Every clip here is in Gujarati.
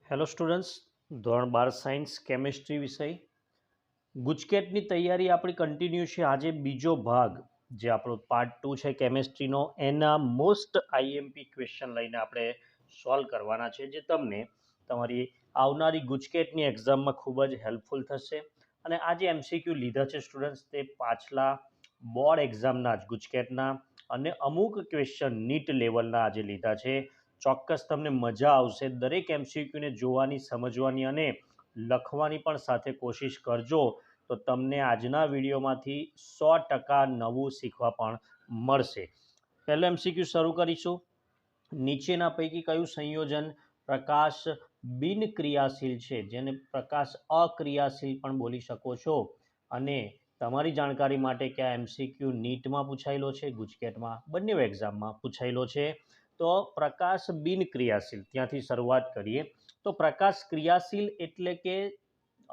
હેલો સ્ટુડન્ટ્સ, ધોરણ 12 સાયન્સ કેમેસ્ટ્રી વિષય ગુજકેટની તૈયારી આપણી કન્ટિન્યુ છે. આજે બીજો ભાગ જે આપણો પાર્ટ 2 છે કેમેસ્ટ્રીનો, એના મોસ્ટ આઈએમપી ક્વેશ્ચન લઈને આપણે સોલ્વ કરવાના છે, જે તમને તમારી આવનારી ગુજકેટની એક્ઝામમાં ખૂબ જ હેલ્પફુલ થશે. અને આ જે એમસીક્યુ લીધા છે સ્ટુડન્ટ્સ, તે પાછલા બોર્ડ એક્ઝામના જ ગુજકેટના અને અમુક ક્વેશ્ચન નીટ લેવલના આજે લીધા છે. ચોક્કસ તમને મજા આવશે. દરેક એમસીક્યુને જોવાની, સમજવાની અને લખવાની પણ સાથે કોશિશ કરજો, તો તમને આજના વિડીયોમાંથી 100% નવું શીખવા પણ મળશે. પહેલો એમસીક્યુ શરૂ કરીશું. નીચેના પૈકી કયું સંયોજન પ્રકાશ બિનક્રિયાશીલ છે, જેને પ્રકાશ અક્રિયાશીલ પણ બોલી શકો છો? અને તમારી જાણકારી માટે કે આ એમસીક્યુ નીટમાં પૂછાયેલો છે, ગુજકેટમાં, બંને એક્ઝામમાં પૂછાયેલો છે. તો પ્રકાશ બિનક્રિયાશીલ, ત્યાંથી શરૂઆત કરીએ. તો પ્રકાશ ક્રિયાશીલ એટલે કે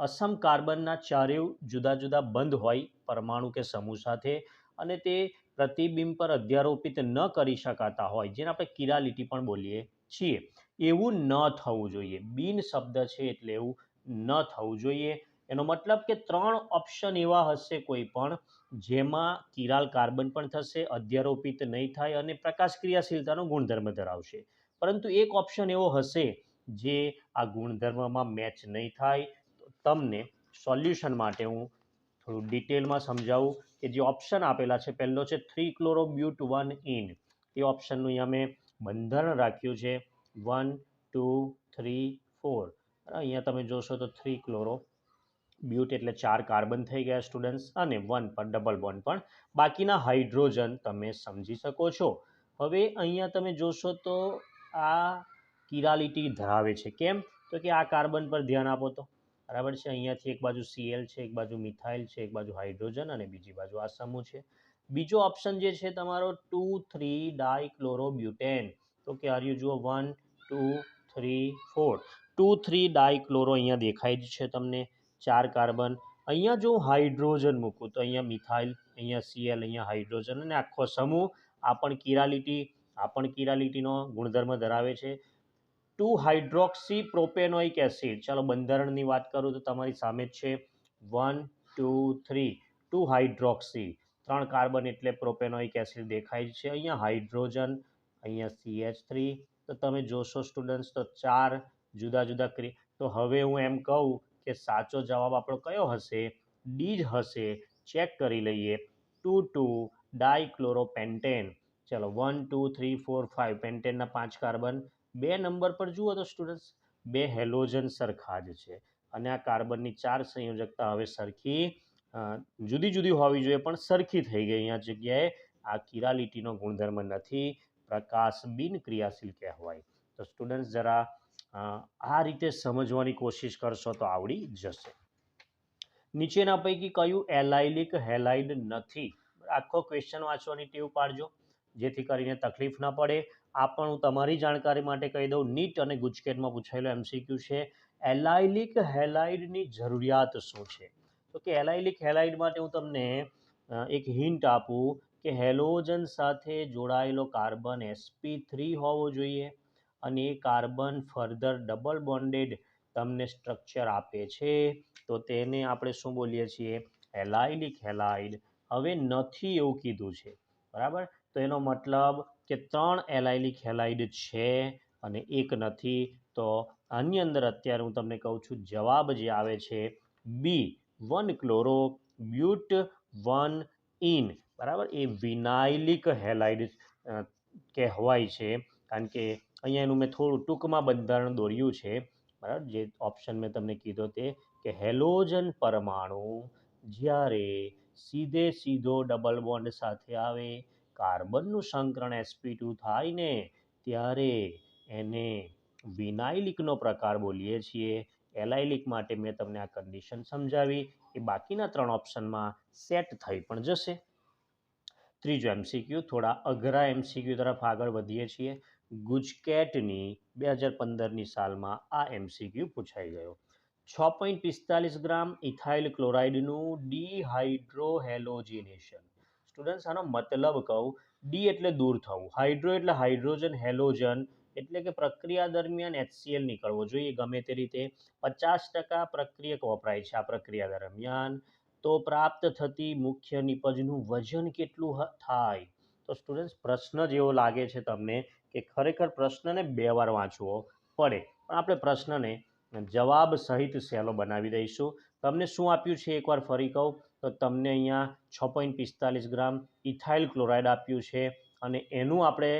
અસમ કાર્બનના ચારેય જુદા જુદા બંધ હોય પરમાણુ કે સમૂહ સાથે, અને તે પ્રતિબિંબ પર અધ્યારોપિત ન કરી શકાતા હોય, જેને આપણે કિરાલિટી પણ બોલીએ છીએ. એવું ન થવું જોઈએ. બિન શબ્દ છે એટલે એવું ન થવું જોઈએ. એનો મતલબ કે 3 ઓપ્શન એવા હશે કોઈ પણ, જેમાં કિરાલ કાર્બન પણ થશે, અધ્યારોપિત નહીં થાય અને પ્રકાશ ક્રિયાશીલતાનો ગુણધર્મ ધરાવશે. પરંતુ એક ઓપ્શન એવો હશે જે આ ગુણધર્મમાં મેચ નહીં થાય. તો તમને સોલ્યુશન માટે હું થોડું ડિટેલમાં સમજાવું કે જે ઓપ્શન આપેલા છે. પહેલો છે 3 chlorobutyl 1 ઇન. એ ઓપ્શનનું અહીંયા મેં બંધારણ રાખ્યું છે 1 2 3 4. અહીંયા તમે જોશો તો 3 ક્લોરો બ્યુટ એટલે 4 કાર્બન થઈ ગયા સ્ટુડન્ટ્સ, અને 1 પર ડબલ બોન્ડ પણ, બાકીના હાઇડ્રોજન તમે સમજી શકો છો. હવે અહીંયા તમે જોશો તો આ કિરાલિટી ધરાવે છે. કેમ? તો કે આ કાર્બન પર ધ્યાન આપો તો, બરાબર છે. અહીંયાથી એક બાજુ સીએલ છે, એક બાજુ મિથાઇલ છે, એક બાજુ હાઇડ્રોજન અને બીજી બાજુ આ સમૂહ છે. બીજો ઓપ્શન જે છે તમારો 2 3 ડાયક્લોરોબ્યુટેન. તો કે આર્યુ જુઓ 1 2 3 4, 2 3 ડાયક્લોરો અહીંયા દેખાય જ છે તમને, 4 કાર્બન. અહીંયા જો હાઇડ્રોજન મૂકું તો અહીંયા મિથાઇલ, અહીંયા સીએલ, અહીંયા હાઇડ્રોજન અને આખો સમૂહ. આ પણ કિરાલિટીનો ગુણધર્મ ધરાવે છે. 2 હાઇડ્રોક્સી પ્રોપેનોઇક એસિડ. ચાલો બંધારણની વાત કરું તો તમારી સામે જ છે 1 2 3, 2 હાઇડ્રોક્સી, 3 કાર્બન એટલે પ્રોપેનોઇક એસિડ દેખાય છે. અહીંયા હાઇડ્રોજન, અહીંયા CH3. તો તમે જોશો સ્ટુડન્ટ્સ તો 4 જુદા જુદા તો હવે હું એમ કહું કે સાચો જવાબ આપણો કયો હશે? ડી જ હશે. ચેક કરી લઈએ. 2 2 ડાયક્લોરોપેન્ટેન. ચલો 1 2 3 4 5, પેન્ટેનના 5 કાર્બન. 2 નંબર પર જુઓ તો સ્ટુડન્ટ્સ 2 હેલોજન સરખા જ છે, અને આ કાર્બનની 4 સંયોજકતા હવે સરખી જુદી જુદી હોવી જોઈએ, પણ સરખી થઈ ગઈ. અહીંયા જગ્યાએ આ કિરાલિટીનો ગુણધર્મ નથી, પ્રકાશ બિન ક્રિયાશીલ કહેવાય. તો સ્ટુડન્ટ્સ જરા આ રીતે સમજવાની કોશિશ કરશો તો આવડી જશે. નીચેના પૈકી કયું એલાઇલિક હેલાઇડ નથી? આખો ક્વેશ્ચન વાંચવાની ટેવ પાડજો, જેથી કરીને તકલીફ ન પડે. આ પણ હું તમારી જાણકારી માટે કહી દઉં, નીટ અને ગુજકેટમાં પૂછાયેલો એમસીક્યુ છે. એલાઇલિક હેલાઇડની જરૂરિયાત શું છે? તો કે એલાઇલિક હેલાઇડ માટે હું તમને એક હિન્ટ આપું કે હેલોજન સાથે જોડાયેલો કાર્બન sp3 હોવો જોઈએ, અને એ કાર્બન ફર્ધર ડબલ બોન્ડેડ તમને સ્ટ્રક્ચર આપે છે. તો તેને આપણે શું બોલીએ છીએ? Allylic halide. હવે નથી એવું કીધું છે, બરાબર? તો એનો મતલબ કે 3 એલાઇલિક હેલાઇડ છે અને એક નથી. તો આની અંદર અત્યારે હું તમને કહું છું, જવાબ જે આવે છે બી, 1 ક્લોરો બ્યુટ 1 ઇન, બરાબર. એ વિનાઇલિક હેલાઇડ કહેવાય છે, કારણ કે અહીંયા એનું મેં થોડું ટૂંકમાં બંધારણ દોર્યું છે, બરાબર. જે ઓપ્શન મેં તમને કીધો તે, કે હેલોજન પરમાણુ જ્યારે સીધો ડબલ બોન્ડ સાથે આવે, કાર્બનનું સંકરણ sp2 થાય ને, ત્યારે એને વિનાઇલિકનો પ્રકાર બોલીએ છીએ. એલાઇલિક માટે મેં તમને આ કન્ડિશન સમજાવી, એ બાકીના 3 ઓપ્શનમાં સેટ થઈ પણ જશે. ત્રીજો એમસીક્યુ, થોડા અઘરા એમસીક્યુ તરફ આગળ વધીએ છીએ. ગુજકેટની 2015ની સાલમાં આ એમસીક્યુ પૂછાઈ ગયો. 6.45 ગ્રામ ઇથાઇલ ક્લોરાઇડનું ડિહાઇડ્રોહેલોજિનેશન. સ્ટુડન્ટ્સ આનો મતલબ કહું, ડી એટલે દૂર થવું, હાઇડ્રો એટલે હાઇડ્રોજન, હેલોજન એટલે કે પ્રક્રિયા દરમિયાન HCl નીકળવો જોઈએ ગમે તે રીતે. 50% પ્રક્રિયક વપરાય છે આ પ્રક્રિયા દરમિયાન, તો પ્રાપ્ત થતી મુખ્ય નિપજનું વજન કેટલું થાય? તો સ્ટુડન્ટ્સ પ્રશ્ન જેવો લાગે છે તમને કે ખરેખર પ્રશ્નને 2 વાર વાંચવો પડે, પણ આપણે પ્રશ્નને જવાબ સહિત સહેલો બનાવી દઈશું. તમને શું આપ્યું છે એકવાર ફરી કહું તો તમને અહીંયા 6.45 ગ્રામ ઇથાઇલ ક્લોરાઇડ આપ્યું છે અને એનું આપણે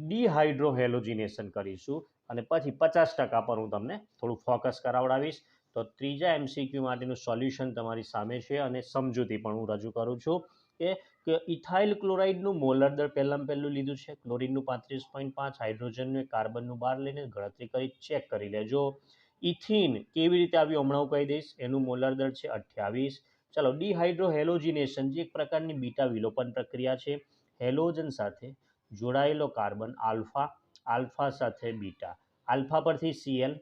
ડિહાઇડ્રોહેલોજિનેશન કરીશું અને પછી 50% પર હું તમને થોડું ફોકસ કરાવડાવીશ. તો ત્રીજા MCQ માટેનું સોલ્યુશન તમારી સામે છે અને સમજૂતી પણ હું રજૂ કરું છું કે ઇથાઇલ ક્લોરાઇડનું મોલર દર પહેલું લીધું છે, ક્લોરીનનું 35.5, હાઇડ્રોજનનું, કાર્બનનું 12 લઈને ગણતરી કરી ચેક કરી લેજો. ઇથિન કેવી રીતે આવ્યું હમણાં હું કહી દઈશ, એનું મોલર દર છે 28. ચલો, ડિહાઇડ્રોહેલોજિનેશન જે એક પ્રકારની બીટા વિલોપન પ્રક્રિયા છે. હેલોજન સાથે જોડાયેલો કાર્બન આલ્ફા, આલ્ફા સાથે બીટા, આલ્ફા પરથી Cl,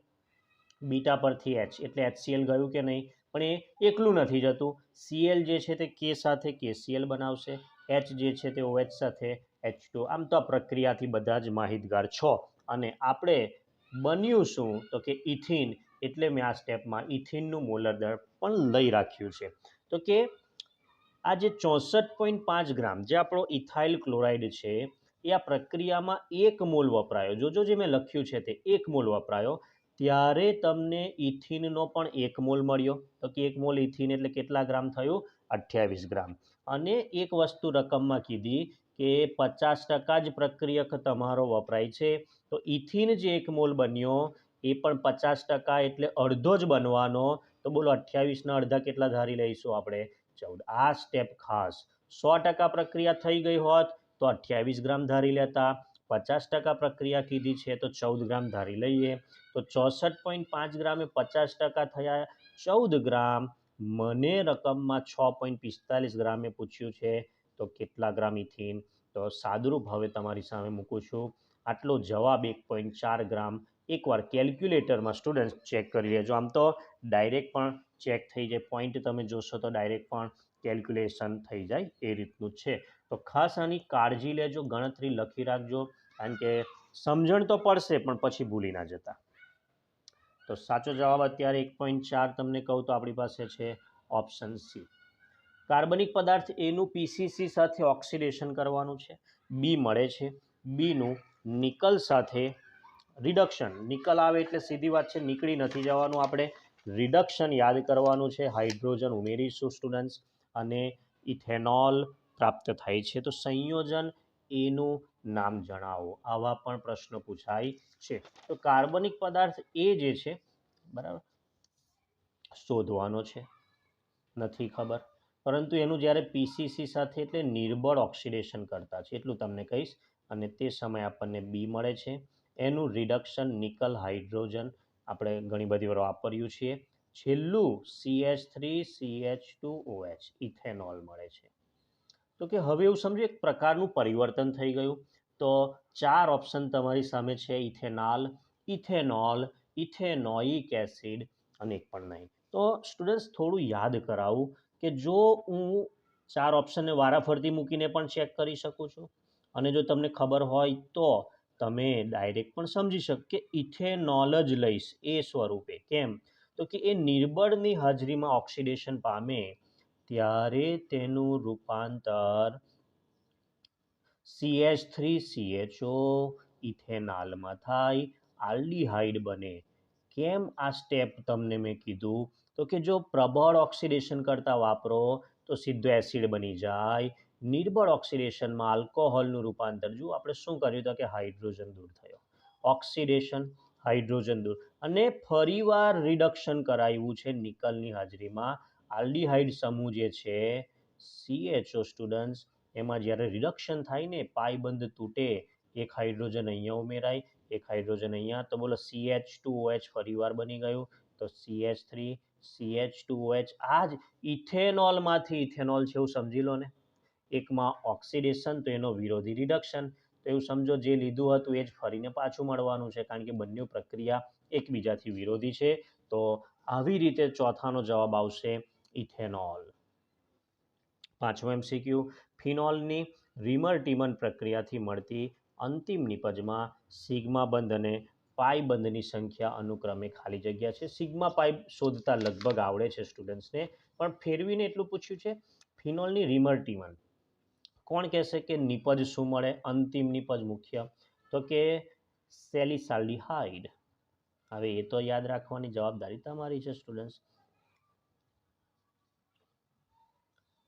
બીટા પરથી H, એટલે HCl ગયું કે નહીં? પણ એ એકલું નથી જતું. Cl જે છે તે K સાથે KCl બનાવશે, H જે છે તે OH સાથે H2. આમ તો આ પ્રક્રિયાથી બધા જ માહિતગાર છો. અને આપણે બન્યું શું તો કે ઇથિન, એટલે મેં આ સ્ટેપમાં ઇથિનનું મોલર દર પણ લઈ રાખ્યું છે. તો કે આ જે 64.5 ગ્રામ જે આપણો ઇથાઇલ ક્લોરાઇડ છે એ આ પ્રક્રિયામાં 1 મોલ વપરાયો. જોજો જે મેં લખ્યું છે તે 1 મોલ વપરાયો, ત્યારે તમને ઇથિનનો પણ 1 મોલ મળ્યો. તો કે 1 મોલ ઇથિન એટલે કેટલા ગ્રામ થયું? 28 ગ્રામ. અને એક વસ્તુ રકમમાં કીધી કે 50% જ પ્રક્રિયક તમારો વપરાય છે. તો ઇથિન જે 1 મોલ બન્યો એ પણ 50% એટલે અડધો જ બનવાનો. તો બોલો 28ના અડધા કેટલા ધારી લઈશું આપણે? 14. આ સ્ટેપ ખાસ. 100% પ્રક્રિયા થઈ ગઈ હોત તો 28 ગ્રામ ધારી લેતા, 50% પ્રક્રિયા કીધી છે તો 14 ગ્રામ ધારી લઈએ. તો 64.5 ગ્રામે 50% થયા 14 ગ્રામ. મને રકમમાં 6.45 ગ્રામે પૂછ્યું છે તો કેટલા ગ્રામ ઇથિન? તો સાદુરૂપ હવે તમારી સામે મૂકું છું. આટલો જવાબ 1.4 ગ્રામ. એકવાર કેલ્ક્યુલેટરમાં સ્ટુડન્ટ ચેક કરી લેજો. આમ તો ડાયરેક્ટ પણ ચેક થઈ જાય, પોઈન્ટ તમે જોશો તો ડાયરેક્ટ પણ કેલ્ક્યુલેશન થઈ જાય એ રીતનું છે. તો ખાસ આની કાળજી લેજો, ગણતરી લખી રાખજો, કારણ કે સમજણ તો પડશે પણ પછી ભૂલી ના જતા. તો સાચો જવાબ અત્યારે 1.4 તમને કહું તો આપણી પાસે છે ઓપ્શન સી. કાર્બનિક પદાર્થ એનું PCC સાથે ઓક્સિડેશન કરવાનું છે, બી મળે છે. બીનું નિકલ સાથે રિડક્શન, નિકલ આવે એટલે સીધી વાત છે નીકળી નથી જવાનું, આપણે રિડક્શન યાદ કરવાનું છે. હાઇડ્રોજન ઉમેરીશું સ્ટુડન્ટ્સ અને ઇથેનોલ પ્રાપ્ત થાય છે. તો સંયોજન એનું નામ જણાવો, આવા પણ પ્રશ્નો પૂછાય છે. તો કાર્બનિક પદાર્થ એ જે છે બરાબર શોધવાનો છે, નથી ખબર, પરંતુ એનું જ્યારે PCC સાથે એટલે નિર્બળ ઓક્સિડેશન કરતા છે એટલું તમને કહીશ. અને તે સમયે આપણને બી મળે છે. એનું રિડક્શન નિકલ હાઇડ્રોજન આપણે ઘણી બધી વાર વાપર્યું છીએ. છેલ્લું CH3CH2OH ઇથેનોલ મળે છે. તો કે હવે એવું સમજો એક પ્રકારનું પરિવર્તન થઈ ગયું. તો 4 ઓપ્શન તમારી સામે છે: ઇથેનોલ, ઇથેનોલ, ઇથેનોઇક એસિડ અને એક પણ નહીં. તો સ્ટુડન્ટ્સ થોડું યાદ કરાવું કે જો હું 4 ઓપ્શનને વારાફરતી મૂકીને પણ ચેક કરી શકું છું, અને જો તમને ખબર હોય તો તમે ડાયરેક્ટ પણ સમજી શકો કે ઇથેનોલ જ લઈશ એ સ્વરૂપે. કેમ? તો કે એ નિર્બળની હાજરીમાં ઓક્સિડેશન પામે ત્યારે તેનું રૂપાંતર CH3CHO ઇથેનોલમાં થાય, આલ્ડીહાઇડ બને. કેમ આ સ્ટેપ તમને મેં કીધું? તો કે જો પ્રબળ ઓક્સિડેશન કરતાં વાપરો તો સીધો એસિડ બની જાય. નિર્બળ ઓક્સિડેશનમાં આલ્કોહોલનું રૂપાંતર, જો આપણે શું કર્યું હતું કે હાઇડ્રોજન દૂર થયો, ઓક્સિડેશન હાઇડ્રોજન દૂર, અને ફરીવાર રિડક્શન કરાવ્યું છે નિકલની હાજરીમાં. આલ્ડીહાઇડ સમૂહ જે છે CHO સ્ટુડન્ટ્સ, એમાં જ્યારે રિડક્શન થાય ને પાયબંધ તૂટે, એક હાઇડ્રોજન અહીંયા ઉમેરાય, એક હાઇડ્રોજન અહીંયા, તો બોલો CH2OH ફરીવાર બની ગયું. તો CH3CH2OH આ જ ઇથેનોલમાંથી ઇથેનોલ છે એવું સમજી લો ને. એકમાં ઓક્સિડેશન તો એનો વિરોધી રિડક્શન, તો એવું સમજો જે લીધું હતું એ જ ફરીને પાછું મળવાનું છે, કારણ કે બંને પ્રક્રિયા એકબીજાથી વિરોધી છે. તો આવી રીતે ચોથાનો જવાબ આવશે ઇથેનોલ. 5મો MCQ, ફિનોલની રિમર ટીમન પ્રક્રિયાથી મળતી અંતિમ નિપજમાં સિગ્મા બંધ અને પાઈ બંધની સંખ્યા અનુક્રમે ખાલી જગ્યા છે. સિગ્મા પાઈ શોધતા લગભગ આવડે છે સ્ટુડન્ટ્સને, પણ ફેરવીને એટલું પૂછ્યું છે ફિનોલની રિમર્ટીવન. કોણ કહેશે કે નિપજ શું મળે અંતિમ નિપજ મુખ્ય? તો કે સેલિસાલ્ડિહાઇડ. હવે એ તો યાદ રાખવાની જવાબદારી તમારી છે સ્ટુડન્ટ્સ.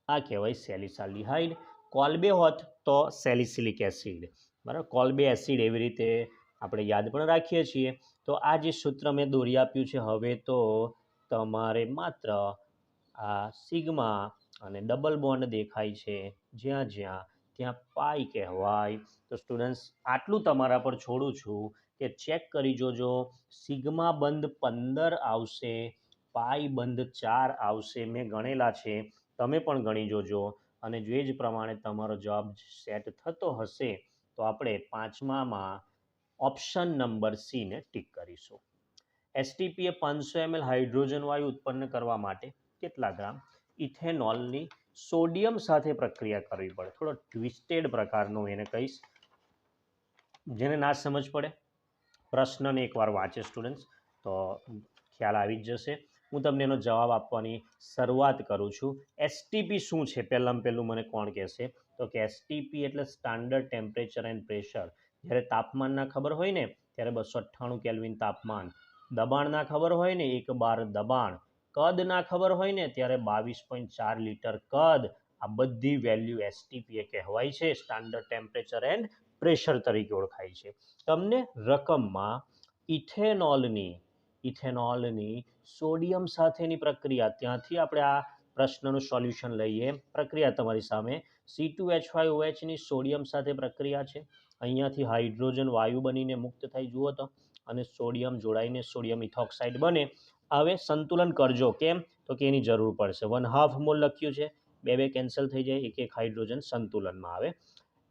આ કહેવાય સેલિસાલ્ડિહાઇડ. કોલ્બે હોત તો સેલિસિલિક એસિડ. બરાબર, કોલ્બે એસિડ એવી રીતે આપણે યાદ પણ રાખીએ છીએ. તો આ જે સૂત્ર મેં દોરી આપ્યું છે, હવે તો તમારે માત્ર આ સિગ્મા અને ડબલ બોન્ડ દેખાય છે જ્યાં જ્યાં, ત્યાં પાઈ કહેવાય. તો સ્ટુડન્ટ્સ આટલું તમારા પર છોડું છું કે ચેક કરી જોજો. સિગ્મા બંધ 15 આવશે, પાઈ બંધ 4 આવશે. મેં ગણેલા છે, તમે પણ ગણી જોજો. અને જો એ જ પ્રમાણે તમારો જવાબ સેટ થતો હશે તો આપણે પાંચમામાં ઓપ્શન નંબર સી ને ટીક કરીશું. એસટીપીએ 500 ml હાઇડ્રોજન વાયુ ઉત્પન્ન કરવા માટે કેટલા ગ્રામ ઇથેનોલની સોડિયમ સાથે પ્રક્રિયા કરવી પડે? થોડો ટ્વિસ્ટેડ પ્રકારનો એને કહીશ, જેને ના સમજ પડે પ્રશ્નને એકવાર વાંચે સ્ટુડન્ટ્સ તો ખ્યાલ આવી જ જશે. હું તમને એનો જવાબ આપવાની શરૂઆત કરું છું. એસટીપી શું છે પહેલાં પહેલું મને કોણ કહેશે? તો કે એસટીપી એટલે સ્ટાન્ડર્ડ ટેમ્પરેચર એન્ડ પ્રેશર. જ્યારે તાપમાન ના ખબર હોય ને ત્યારે 298 કેલ્વિન તાપમાન, દબાણ ના ખબર હોય ને 1 બાર દબાણ, કદ ના ખબર હોય ને ત્યારે 22.4 લિટર કદ. આ બધી વેલ્યુ એસટીપી કહેવાય છે, સ્ટાન્ડર્ડ ટેમ્પરેચર એન્ડ પ્રેશર તરીકે ઓળખાય છે. તમને રકમમાં ઇથેનોલની સોડિયમ સાથેની પ્રક્રિયા, ત્યાંથી આપણે આ પ્રશ્નનું સોલ્યુશન લઈએ. પ્રક્રિયા તમારી સામે C2H5OHની સોડિયમ સાથે પ્રક્રિયા છે. અહીંયાથી હાઇડ્રોજન વાયુ બનીને મુક્ત થઈ, જુઓ તો, અને સોડિયમ જોડાઈને સોડિયમ ઇથોક્સાઇડ બને. હવે સંતુલન કરજો. કેમ? તો કે એની જરૂર પડશે. 1/2 મોલ લખ્યું છે, બે કેન્સલ થઈ જાય, એક હાઇડ્રોજન સંતુલનમાં આવે.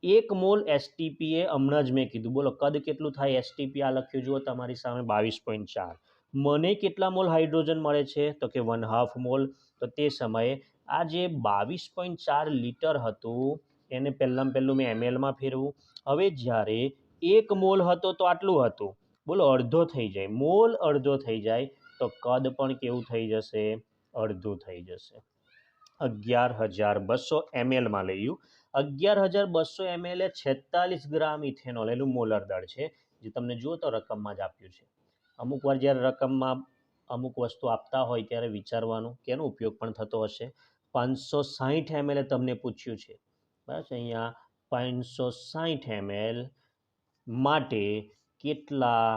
1 મોલ એસટીપી હમણાં જ મેં કીધું, બોલો કદ કેટલું થાય? એસટીપી આ લખ્યું જુઓ તમારી સામે 22.4. મને કેટલા મોલ હાઇડ્રોજન મળે છે? તો કે 1/2 મોલ. તો તે સમયે આ જે 22.4 લિટર હતું એને પહેલું મેં એમએલમાં ફેરવું. હવે જ્યારે 1 મોલ હતો તો આટલું હતું, બોલો અડધો થઈ જાય, મોલ અડધો થઈ જાય તો કદ પણ કેવું થઈ જશે? અડધું થઈ જશે. 11,200 mlમાં લઈયું. 11,200 ml એ 46 ગ્રામ ઇથેનોલ, એનું મોલર દળ છે, જે તમને જુઓ તો રકમમાં જ આપ્યું છે. અમુક વાર જ્યારે રકમમાં અમુક વસ્તુ આપતા હોય ત્યારે વિચારવાનું કે એનો ઉપયોગ પણ થતો હશે. 560 ml તમને પૂછ્યું છે, બરાબર છે. અહીંયા 560 ml માટે કેટલા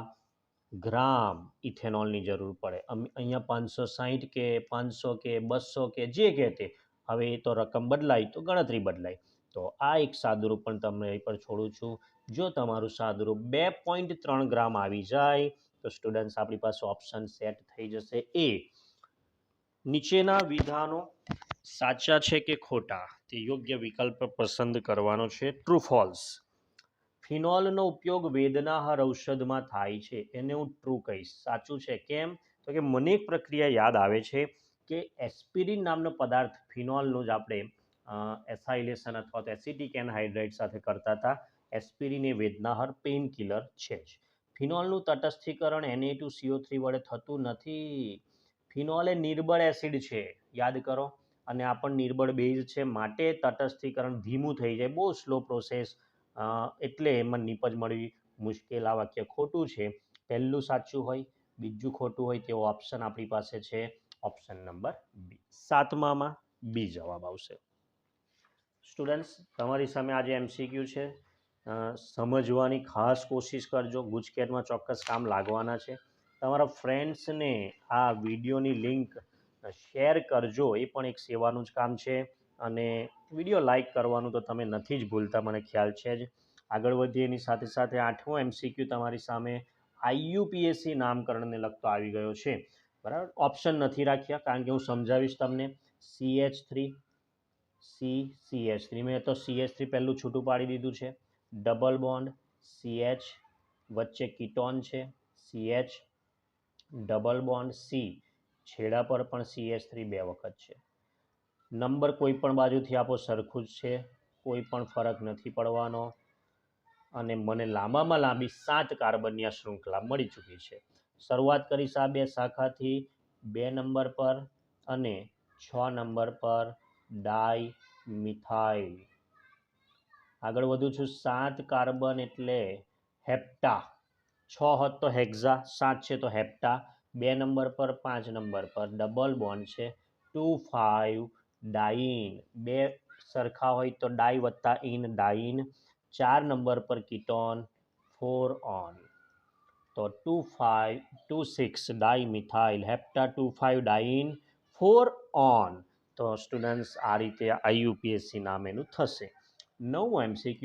ગ્રામ ઇથેનોલની જરૂર પડે? અહીંયા 560 કે 500 કે 200 કે જે કે તે, હવે એ તો રકમ બદલાય તો ગણતરી બદલાય. તો આ એક સાદુરૂપ પણ તમને અહીં પર છોડું છું. જો તમારું સાદુરૂપ 2.3 ગ્રામ આવી જાય તો સ્ટુડન્ટ્સ આપણી પાસે ઓપ્શન સેટ થઈ જશે એ. નીચેના વિધાનો સાચા છે કે ખોટા તે યોગ્ય વિકલ્પ પસંદ કરવાનો છે. True false. ફિનોલનો ઉપયોગ વેદનાહાર ઔષધમાં થાય છે, એને હું ટ્રુ કહીશ. સાચું છે. કેમ? તો કે મને એક પ્રક્રિયા યાદ આવે છે કે એસ્પિરિન નામનો પદાર્થ ફિનોલનું જ આપણે એસાઇલેશન અથવા તો એસિટિક એનહાઇડ્રાઇડ સાથે કરતા હતા. એસ્પિરિન એ વેદનાહાર પેઇન કિલર છે જ. ફિનોલનું તટસ્થીકરણ Na2CO3 વડે થતું નથી. ફિનોલ એ નિર્બળ એસિડ છે, યાદ કરો, અને આ પણ નિર્બળ બેઝ છે, માટે તટસ્થીકરણ ધીમું થઈ જાય, બહુ સ્લો પ્રોસેસ, એટલે એમાં નિપજ મળવી મુશ્કેલ. આ વાક્ય ખોટું છે. પહેલું સાચું હોય, બીજું ખોટું હોય તેવો ઓપ્શન આપણી પાસે છે, ઓપ્શન નંબર બી. સાતમામાં બી જવાબ આવશે. સ્ટુડન્ટ્સ તમારી સામે આજે એમસીક્યુ છે, સમજવાની ખાસ કોશિશ કરજો, ગુજકેટમાં ચોક્કસ કામ લાગવાના છે. તમારા ફ્રેન્ડ્સને આ વિડીયોની લિંક શેર કરજો, એ પણ એક સેવાનું જ કામ છે. અને વિડીયો લાઇક કરવાનું તો તમે નથી જ ભૂલતા, મને ખ્યાલ છે જ. આગળ વધીએ એની સાથે સાથે 8મો એમસીક્યુ તમારી સામે આઈયુપીએસસી નામકરણને લગતો આવી ગયો છે, બરાબર. ઓપ્શન નથી રાખ્યા કારણ કે હું સમજાવીશ તમને. CH3 મેં તો CH3 પહેલું છૂટું પાડી દીધું છે. ડબલ બોન્ડ CH, વચ્ચે કીટોન છે CH, ડબલ બોન્ડ C, છેડા પર પણ CH3 2 વખત છે. નંબર કોઈ પણ બાજુથી આપો સરખું જ છે, કોઈ પણ ફરક નથી પડવાનો. અને મને લાંબામાં લાંબી 7 કાર્બનની આ શૃંખલા મળી ચૂકી છે. શરૂઆત કરીશ આ 2 શાખાથી 2 નંબર પર અને 6 નંબર પર ડાઈ મિથાઇલ. આગળ વધું છું. 7 કાર્બન એટલે હેપ્ટા, 6 હોત તો હેક્ઝા, 7 છે તો હેપ્ટા. 2 નંબર પર 5 નંબર પર ડબલ બોન્ડ છે 2,5 ડાઇન. 2 સરખા હોય તો ડાઈ વત્તા ઇન ડાઇન. 4 નંબર પર કીટોન 4 ઓન, તો 2,5 ડાઈ મિથાઇલ હેપ્ટા 2,5 ડાઇન 4 ઓન. તો સ્ટુડન્ટ્સ આ રીતે IUPAC નામ એનું થશે. 9 MCQ.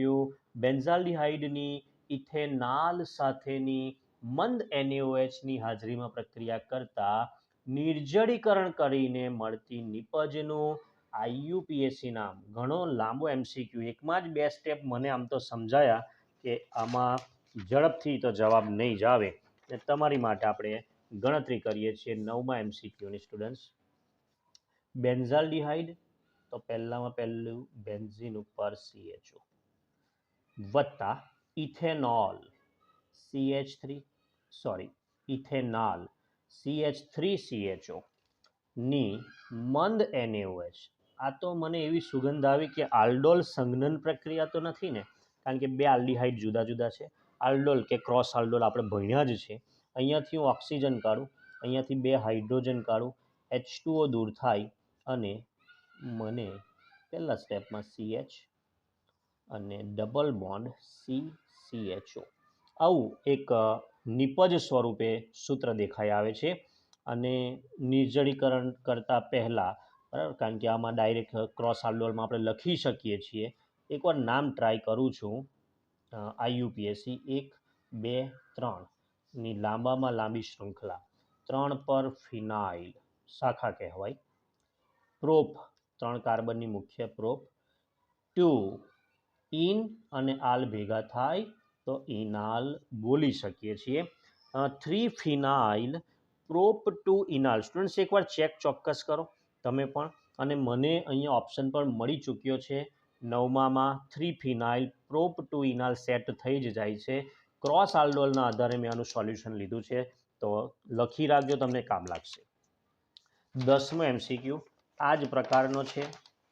બેન્ઝાલ્ડિહાઇડની ઇથેનાલ સાથેની મંદ NaOHની હાજરીમાં પ્રક્રિયા કરતા નિર્જળીકરણ કરીને મળતી નિપજનું IUPAC નામ. ઘણો લાંબો MCQ, એકમાં જ 2 સ્ટેપ મને આમ તો સમજાયા કે આમાં ઝડપથી તો જવાબ નહીં જ આવે. તમારી માટે આપણે ગણતરી કરીએ છીએ 9મા MCQની સ્ટુડન્ટ્સ. બેન્ઝાલ્ડિહાઇડ તો પહેલામાં પહેલું બેન્ઝીન ઉપર CHO વત્તા ઇથેનોલ ઇથેનાલ CH3CHO ની મંદ NaOH. આ તો મને એવી સુગંધ આવી કે આલ્ડોલ સંઘનન પ્રક્રિયા તો નથી ને, કારણ કે 2 આલ્ડિહાઇડ જુદા જુદા છે. આલ્ડોલ કે ક્રોસ આલ્ડોલ આપણે ભણ્યા જ છે. અહીંયાથી હું ઓક્સિજન કાઢું, અહીંયાથી 2 હાઇડ્રોજન કાઢું, H2O દૂર થાય અને મને પહેલા સ્ટેપમાં CH અને ડબલ બોન્ડ CCHO આવું એક નિપજ સ્વરૂપે સૂત્ર દેખાઈ આવે છે. અને નિર્જળીકરણ કરતાં પહેલાં, બરાબર, કારણ કે આમાં ડાયરેક્ટ ક્રોસ આલ્ડોલમાં આપણે લખી શકીએ છીએ. એકવાર નામ ટ્રાય કરું છું. IUPAC 1, 2, 3ની લાંબામાં લાંબી શૃંખલા 3 પર ફિનાઇલ શાખા કહેવાય. પ્રોપ 3 કાર્બનની મુખ્ય પ્રોપ. 2 ઇન અને આલ ભેગા થાય તો ઇનાલ બોલી શકીએ છીએ. 3 ફિનાઇલ પ્રોપ 2 ઇનાલ. સ્ટુડન્ટ્સ એકવાર ચેક ચોક્કસ કરો તમે પણ. અને મને અહીંયા ઓપ્શન પણ મળી ચૂક્યો છે 9માં 3 ફિનાઇલ પ્રોપ 2 ઇનાલ સેટ થઈ જ જાય છે. ક્રોસ આલ્ડોલના આધારે મેં આનું સોલ્યુશન લીધું છે, તો લખી રાખજો, તમને કામ લાગશે. 10મો MCQ આ જ પ્રકારનો છે.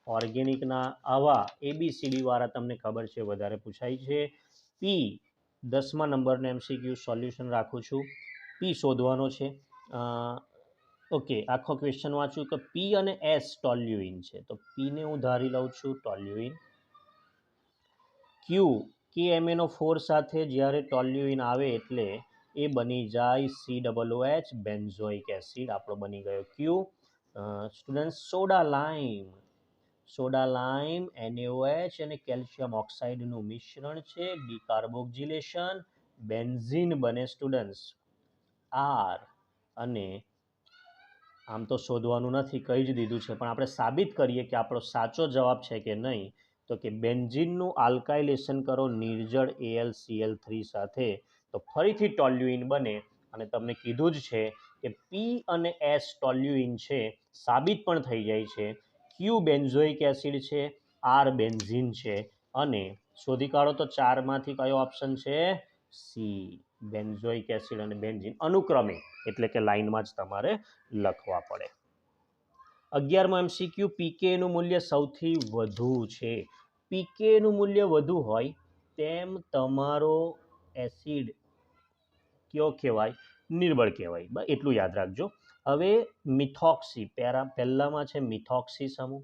ઓર્ગેનિકના આવા ABCD વાળા તમને ખબર છે વધારે પૂછાય છે. પી 10મા નંબરનો MCQ સોલ્યુશન રાખું છું. પી શોધવાનો છે. ઓકે, આખો ક્વેશ્ચન વાંચું કે પી અને એસ ટોલ્યુઇન છે, તો પીને હું ધારી લઉં છું ટોલ્યુઇન. ક્યુ KMnO4 સાથે જ્યારે ટોલ્યુઇન આવે એટલે એ બની જાય COOH બેન્ઝોઇક એસિડ. આપણો બની ગયો ક્યુ. સ્ટુડન્ટ સોડા લાઇમ NaOH અને કેલ્શિયમ ઓક્સાઇડનું મિશ્રણ છે. ડીકાર્બોક્સિલેશન બેન્ઝીન બને સ્ટુડન્ટ્સ R. અને આમ તો શોધવાનું નથી, કહી જ દીધું છે, પણ આપણે સાબિત કરીએ કે આપણો સાચો જવાબ છે કે નહીં. તો કે બેન્ઝીનનું આલ્કાઇલેશન કરો નિર્જળ AlCl3 સાથે તો ફરીથી ટોલ્યુઇન બને. અને તમને કીધું જ છે કે પી અને એસ ટોલ્યુઇન છે, સાબિત પણ થઈ જાય છે. ક્યુ બેન્ઝોઇક એસિડ છે, આર બેન્ઝીન છે. અને શોધી કાઢો તો 4માંથી કયો ઓપ્શન છે? સી બેન્ઝોઇક એસિડ અને બેન્ઝીન અનુક્રમે, એટલે કે લાઇનમાં જ તમારે લખવા પડે. 11મો MCQ પીકેનું મૂલ્ય સૌથી વધુ છે. પીકેનું મૂલ્ય વધુ હોય તેમ તમારો એસિડ કયો કહેવાય? નિર્બળ કહેવાય. એટલું યાદ રાખજો. હવે મિથોક્સી પહેલામાં છે મિથોક્સી સમૂહ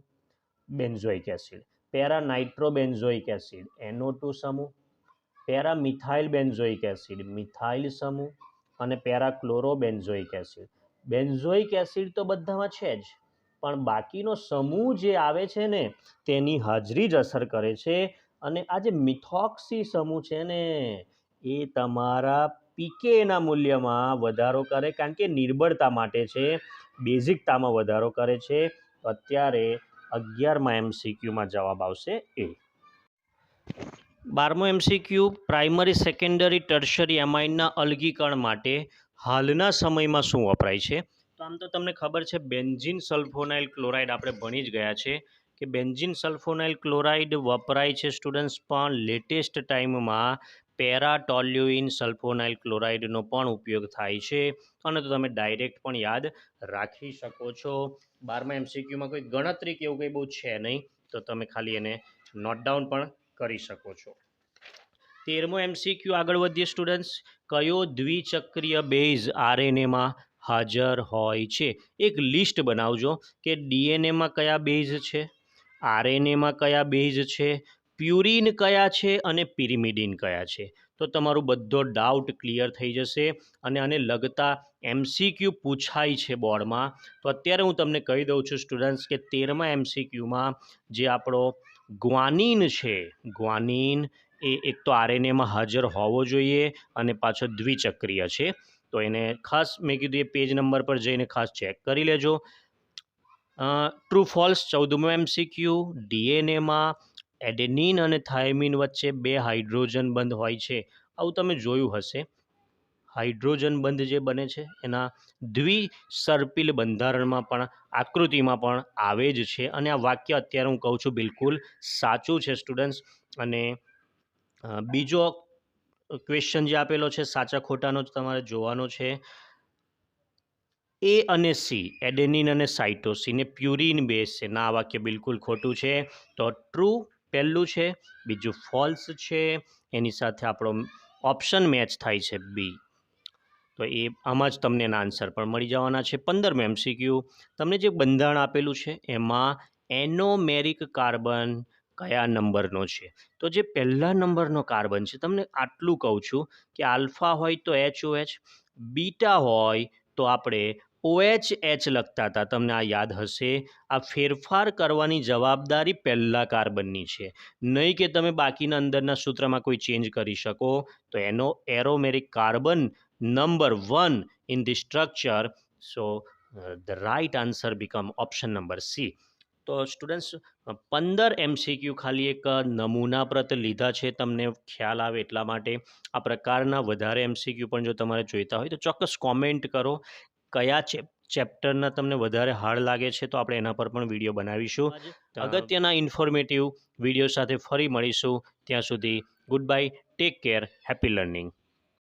benzoic acid, para nitrobenzoic acid NO2 સમૂહ, para methyl benzoic acid methyl સમૂહ અને પેરા ક્લોરોબેન્ઝોઇક એસિડ. બેન્ઝોઇક એસિડ તો બધામાં છે જ, પણ બાકીનો સમૂહ જે આવે છે ને તેની હાજરી જ અસર કરે છે. અને આ જે મિથોક્સી સમૂહ છે ને એ તમારા પીકેના મૂલ્યમાં વધારો કરે, કારણ કે નિર્બળતા માટે છે, બેઝિકતામાં વધારો કરે છે. અત્યારે 11મા MCQમાં જવાબ આવશે એ. 12મો MCQ પ્રાઇમરી સેકન્ડરી ટર્શરી એમાઇનના અલગીકરણ માટે હાલના સમયમાં શું વપરાય છે? તો આમ તો તમને ખબર છે બેન્ઝીન સલ્ફોનાઇલ ક્લોરાઇડ આપણે ભણી જ ગયા છે કે બેન્ઝીન સલ્ફોનાઇલ ક્લોરાઇડ વપરાય છે સ્ટુડન્ટ્સ, પણ લેટેસ્ટ ટાઈમમાં પેરાટોલ્યુઇન સલ્ફોનાઇલ ક્લોરાઇડનો પણ ઉપયોગ થાય છે, અને તો તમે ડાયરેક્ટ પણ યાદ રાખી શકો છો. 12મા MCQમાં કોઈ ગણતરી કે એવું કંઈ બહુ છે નહીં, તો તમે ખાલી એને નોટ ડાઉન પણ કરી શકો છો. 13મો MCQ આગળ વધીએ સ્ટુડન્ટ્સ. કયો દ્વિચક્રીય બેઝ RNAમાં હાજર હોય છે? એક લિસ્ટ બનાવજો કે DNAમાં કયા બેઝ છે, RNAમાં કયા બેઝ છે, પ્યુરિન કયા છે અને પિરિમિડિન કયા છે. તો તમારું બધો ડાઉટ ક્લિયર થઈ જશે, અને આને લગતા MCQ પૂછાય છે બોર્ડમાં. તો અત્યારે હું તમને કહી દઉં છું સ્ટુડન્ટ્સ કે 13મા MCQમાં જે આપણો ગ્વાનિન છે, ગ્વાનિન એ એક તો RNAમાં હાજર હોવો જોઈએ અને પાછો દ્વિચક્રીય છે. તો એને ખાસ મેં કીધું એ પેજ નંબર પર જઈને ખાસ ચેક કરી લેજો. ટ્રુ ફોલ્સ 14મો MCQ. DNAમાં એડેનિન અને થાઇમિન વચ્ચે 2 હાઇડ્રોજન બંધ હોય છે. આવું તમે જોયું હશે, હાઇડ્રોજન બંધ જે બને છે એના દ્વિસર્પિલ બંધારણમાં પણ આકૃતિમાં પણ આવે જ છે, અને આ વાક્ય અત્યારે હું કહું છું બિલકુલ સાચું છે સ્ટુડન્ટ્સ. અને બીજો ક્વેશ્ચન જે આપેલો છે સાચા ખોટાનો જ તમારે જોવાનો છે. A અને C એડેનિન અને સાઇટોસિન એ પ્યુરિન બેઝ છે. ના, આ વાક્ય બિલકુલ ખોટું છે. તો ટ્રુ પહેલું છે, બીજું ફોલ્સ છે, એની સાથે આપણો ઓપ્શન મેચ થાય છે બી. તો એ આમાં જ તમને એના આન્સર પણ મળી જવાના છે. 15મો MCQ. તમને જે બંધારણ આપેલું છે એમાં એનોમેરિક કાર્બન કયા નંબરનો છે? તો જે પહેલા નંબરનો કાર્બન છે, તમને આટલું કહું છું કે આલ્ફા હોય તો HOH, બીટા હોય તો આપણે OH લખતા હતા, તમને આ યાદ હશે. આ ફેરફાર કરવાની જવાબદારી પહેલા કાર્બનની છે, નહીં કે તમે બાકીના અંદરના સૂત્રમાં કોઈ ચેન્જ કરી શકો. તો એનો એરોમેરિક carbon number 1 in the structure, so the right answer become option number C. તો સ્ટુડન્ટ્સ 15 MCQ ખાલી એક નમૂના પ્રત લીધા છે, તમને ખ્યાલ આવે એટલા માટે. આ પ્રકારના વધારે MCQ પણ જો તમારે જોઈતા હોય તો ચોક્કસ કોમેન્ટ કરો. કયા ચેપ્ટરના તમને વધારે હાર્ડ લાગે છે તો આપણે એના પર પણ વિડીયો બનાવીશું. અગત્યના ઇન્ફોર્મેટિવ વિડીયો સાથે ફરી મળીશું. ત્યાં સુધી good bye, take care, happy learning.